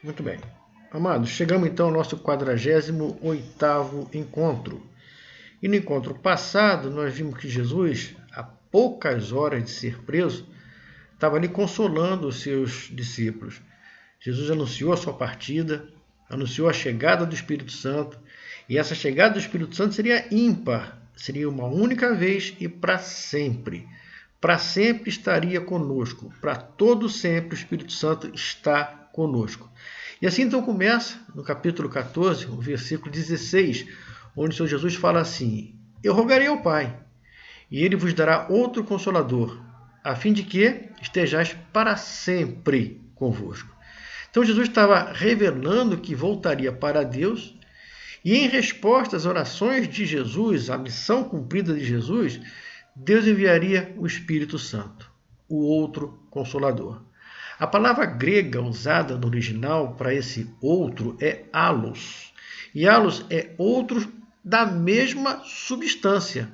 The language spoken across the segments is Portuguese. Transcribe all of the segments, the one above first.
Muito bem. Amados, chegamos então ao nosso 48º encontro. E no encontro passado, nós vimos que Jesus, a poucas horas de ser preso, estava ali consolando os seus discípulos. Jesus anunciou a sua partida, anunciou a chegada do Espírito Santo, e essa chegada do Espírito Santo seria ímpar, seria uma única vez e para sempre. Para sempre estaria conosco, para todo sempre o Espírito Santo está conosco. E assim então começa, no capítulo 14, o versículo 16, onde o Senhor Jesus fala assim: Eu rogarei ao Pai, e ele vos dará outro Consolador, a fim de que estejais para sempre convosco. Então Jesus estava revelando que voltaria para Deus, e em resposta às orações de Jesus, à missão cumprida de Jesus, Deus enviaria o Espírito Santo, o outro Consolador. A palavra grega usada no original para esse outro é allos. E allos é outro da mesma substância.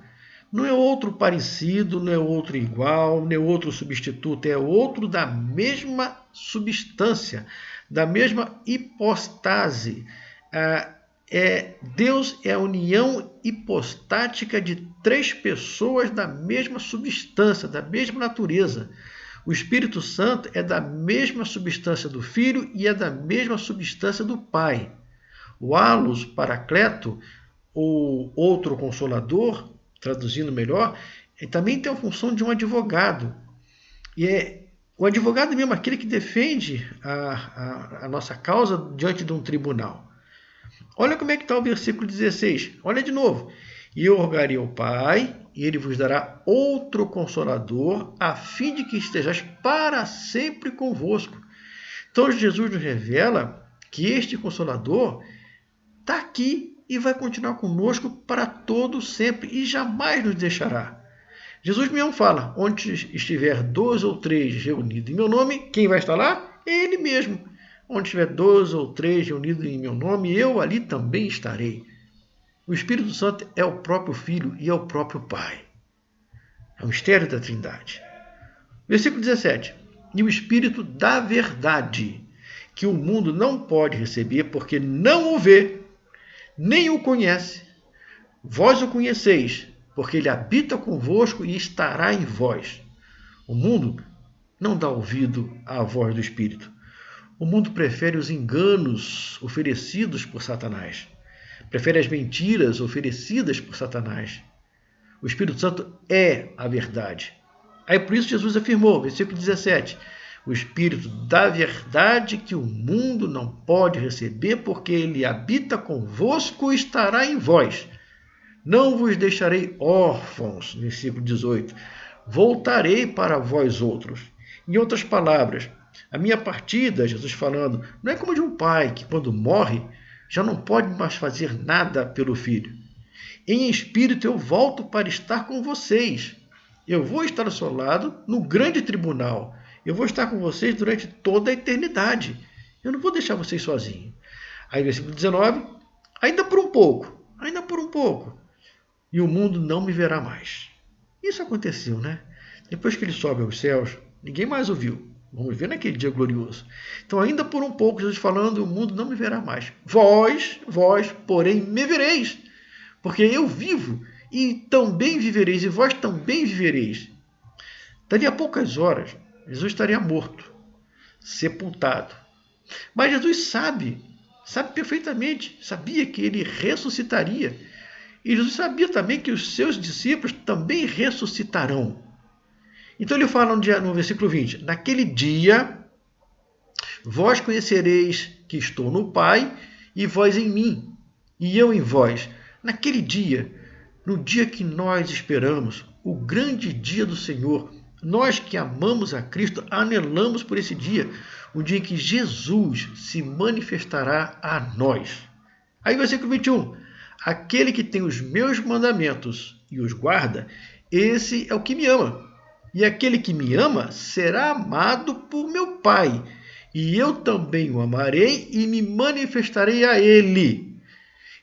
Não é outro parecido, não é outro igual, não é outro substituto, é outro da mesma substância, da mesma hipostase. Deus é a união hipostática de três pessoas da mesma substância, da mesma natureza. O Espírito Santo é da mesma substância do Filho e é da mesma substância do Pai. O Allos Paracleto, ou outro Consolador, traduzindo melhor, também tem a função de um advogado. E o advogado mesmo aquele que defende a nossa causa diante de um tribunal. Olha como é que está o versículo 16. Olha de novo. E eu rogarei ao Pai, e ele vos dará outro Consolador, a fim de que estejais para sempre convosco. Então Jesus nos revela que este Consolador está aqui e vai continuar conosco para todo sempre e jamais nos deixará. Jesus mesmo fala: onde estiver 2 ou 3 reunidos em meu nome, quem vai estar lá? É Ele mesmo. Onde estiver 2 ou 3 reunidos em meu nome, eu ali também estarei. O Espírito Santo é o próprio Filho e é o próprio Pai. É o mistério da Trindade. Versículo 17. E o Espírito da verdade, que o mundo não pode receber, porque não o vê, nem o conhece. Vós o conheceis, porque ele habita convosco e estará em vós. O mundo não dá ouvido à voz do Espírito. O mundo prefere os enganos oferecidos por Satanás. Prefere as mentiras oferecidas por Satanás. O Espírito Santo é a verdade. Aí por isso Jesus afirmou, versículo 17, o Espírito da verdade que o mundo não pode receber, porque ele habita convosco e estará em vós. Não vos deixarei órfãos, versículo 18. Voltarei para vós outros. Em outras palavras, a minha partida, Jesus falando, não é como de um pai que quando morre já não pode mais fazer nada pelo filho. Em espírito eu volto para estar com vocês. Eu vou estar ao seu lado no grande tribunal. Eu vou estar com vocês durante toda a eternidade. Eu não vou deixar vocês sozinhos. Aí versículo 19, ainda por um pouco, e o mundo não me verá mais. Isso aconteceu, né? Depois que ele sobe aos céus, ninguém mais o viu. Vamos ver naquele dia glorioso. Então, ainda por um pouco, Jesus falando, o mundo não me verá mais. Vós, porém, me vereis, porque eu vivo e também vivereis, e vós também vivereis. Dali a poucas horas, Jesus estaria morto, sepultado. Mas Jesus sabe perfeitamente, sabia que ele ressuscitaria. E Jesus sabia também que os seus discípulos também ressuscitarão. Então ele fala no versículo 20, naquele dia vós conhecereis que estou no Pai e vós em mim, e eu em vós. Naquele dia, no dia que nós esperamos, o grande dia do Senhor, nós que amamos a Cristo, anelamos por esse dia, o dia em que Jesus se manifestará a nós. Aí versículo 21, aquele que tem os meus mandamentos e os guarda, esse é o que me ama. E aquele que me ama será amado por meu Pai, e eu também o amarei e me manifestarei a ele.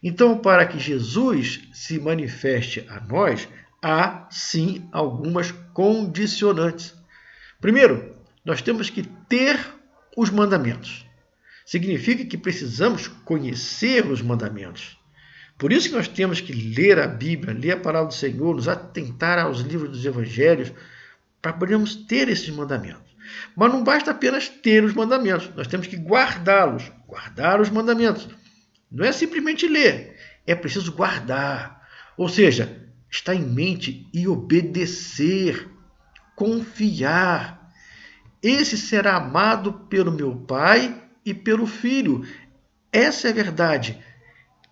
Então, para que Jesus se manifeste a nós, há sim algumas condicionantes. Primeiro, nós temos que ter os mandamentos. Significa que precisamos conhecer os mandamentos. Por isso que nós temos que ler a Bíblia, ler a palavra do Senhor, nos atentar aos livros dos evangelhos, para podermos ter esses mandamentos. Mas não basta apenas ter os mandamentos, nós temos que guardá-los, guardar os mandamentos. Não é simplesmente ler, é preciso guardar. Ou seja, estar em mente e obedecer, confiar. Esse será amado pelo meu Pai e pelo Filho. Essa é a verdade.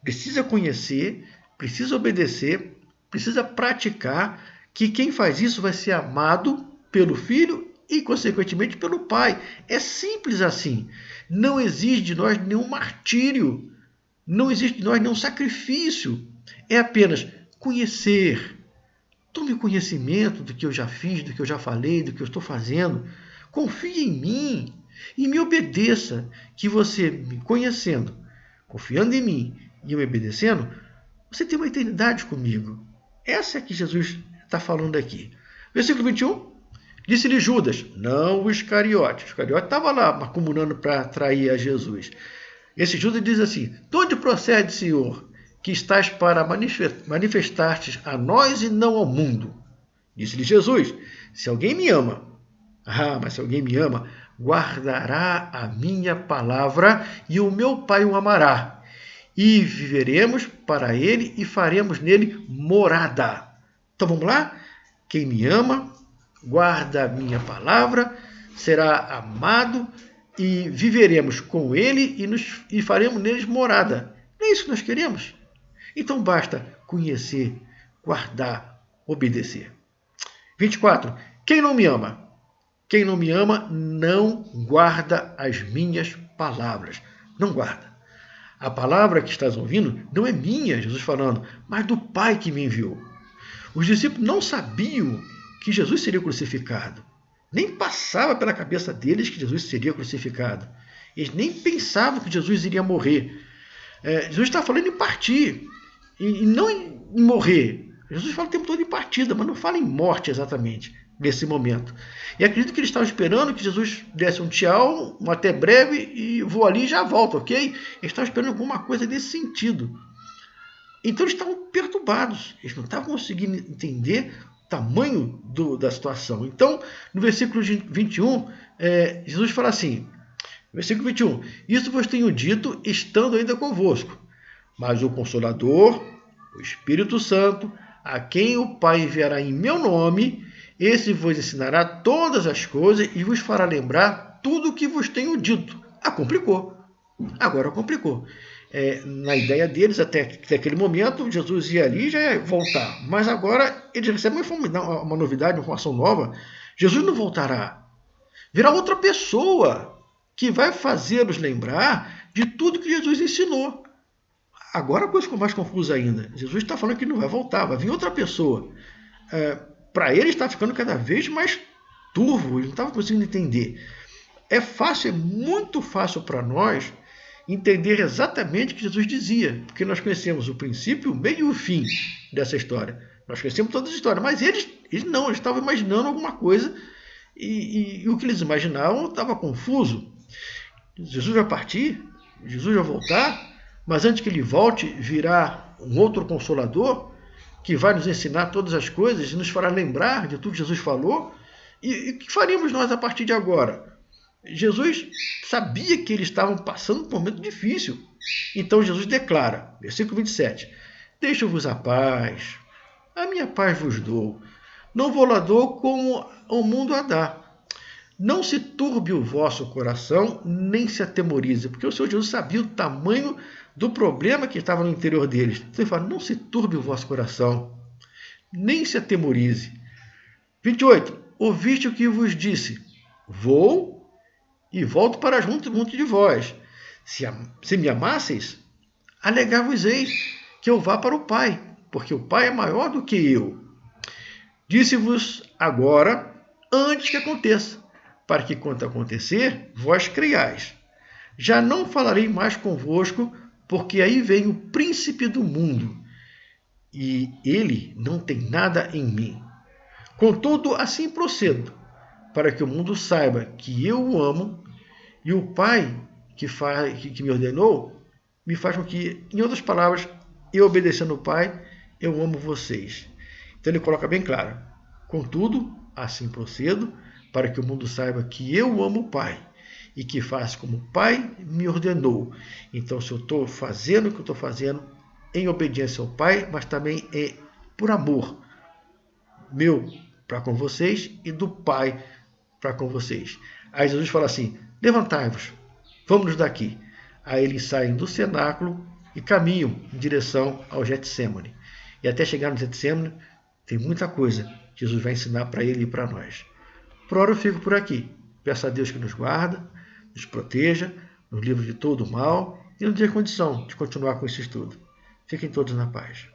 Precisa conhecer, precisa obedecer, precisa praticar, que quem faz isso vai ser amado pelo Filho e, consequentemente, pelo Pai. É simples assim. Não exige de nós nenhum martírio, não existe de nós nenhum sacrifício. É apenas conhecer. Tome conhecimento do que eu já fiz, do que eu já falei, do que eu estou fazendo. Confie em mim e me obedeça, que você me conhecendo, confiando em mim e me obedecendo, você tem uma eternidade comigo. Essa é que Jesus está falando aqui. Versículo 21. Disse-lhe Judas, não o Iscariote. O Iscariote estava lá acumulando para trair a Jesus. Esse Judas diz assim, de onde procede, Senhor, que estás para manifestar-te a nós e não ao mundo? Disse-lhe Jesus, se alguém me ama, mas se alguém me ama, guardará a minha palavra e o meu Pai o amará. E viveremos para ele e faremos nele morada. Então vamos lá? Quem me ama, guarda a minha palavra, será amado e viveremos com ele e faremos neles morada. Não é isso que nós queremos? Então basta conhecer, guardar, obedecer. 24. Quem não me ama? Quem não me ama não guarda as minhas palavras. Não guarda. A palavra que estás ouvindo não é minha, Jesus falando, mas do Pai que me enviou. Os discípulos não sabiam que Jesus seria crucificado. Nem passava pela cabeça deles que Jesus seria crucificado. Eles nem pensavam que Jesus iria morrer. Jesus está falando em partir, e não em morrer. Jesus fala o tempo todo em partida, mas não fala em morte exatamente, nesse momento. E acredito que eles estavam esperando que Jesus desse um tchau, um até breve, e vou ali e já volto, ok? Eles estavam esperando alguma coisa desse sentido. Então eles estavam perturbados, eles não estavam conseguindo entender o tamanho da situação. Então, no versículo 21, Jesus fala assim, versículo 21, isso vos tenho dito, estando ainda convosco, mas o Consolador, o Espírito Santo, a quem o Pai enviará em meu nome, esse vos ensinará todas as coisas e vos fará lembrar tudo o que vos tenho dito. Complicou. Agora complicou. Na ideia deles, até aquele momento, Jesus ia ali e já ia voltar. Mas agora eles recebem uma novidade, uma informação nova. Jesus não voltará. Virá outra pessoa que vai fazê-los lembrar de tudo que Jesus ensinou. Agora a coisa ficou mais confusa ainda. Jesus está falando que não vai voltar, vai vir outra pessoa. Para ele está ficando cada vez mais turvo, ele não estava conseguindo entender. É muito fácil para nós entender exatamente o que Jesus dizia, porque nós conhecemos o princípio, o meio e o fim dessa história. Nós conhecemos toda a história, mas eles não, eles estavam imaginando alguma coisa e o que eles imaginavam estava confuso. Jesus vai partir, Jesus vai voltar, mas antes que ele volte, virá um outro Consolador que vai nos ensinar todas as coisas e nos fará lembrar de tudo que Jesus falou. E o que faríamos nós a partir de agora? Jesus sabia que eles estavam passando por um momento difícil. Então Jesus declara, versículo 27, deixo-vos a paz, a minha paz vos dou. Não vou lá dou como o mundo a dá. Não se turbe o vosso coração, nem se atemorize, porque o Senhor Jesus sabia o tamanho do problema que estava no interior deles. Então ele fala, não se turbe o vosso coração, nem se atemorize. 28. Ouviste o que vos disse, vou e volto para junto de vós. Se me amasseis, alegar-vos-eis que eu vá para o Pai, porque o Pai é maior do que eu. Disse-vos agora, antes que aconteça, para que quando acontecer, vós creiais. Já não falarei mais convosco, porque aí vem o príncipe do mundo, e ele não tem nada em mim. Contudo, assim procedo, para que o mundo saiba que eu o amo, e o Pai que me ordenou, me faz com que, em outras palavras, eu obedecendo o Pai, eu amo vocês. Então ele coloca bem claro: contudo, assim procedo, para que o mundo saiba que eu amo o Pai e que faço como o Pai me ordenou. Então, se eu estou fazendo o que eu estou fazendo em obediência ao Pai, mas também é por amor meu para com vocês e do Pai para com vocês. Aí Jesus fala assim: levantai-vos, vamos daqui. Aí eles saem do cenáculo e caminham em direção ao Getsêmani. E até chegar no Getsêmani, tem muita coisa que Jesus vai ensinar para ele e para nós. Por hora eu fico por aqui. Peço a Deus que nos guarda, nos proteja, nos livre de todo o mal e nos dê condição de continuar com esse estudo. Fiquem todos na paz.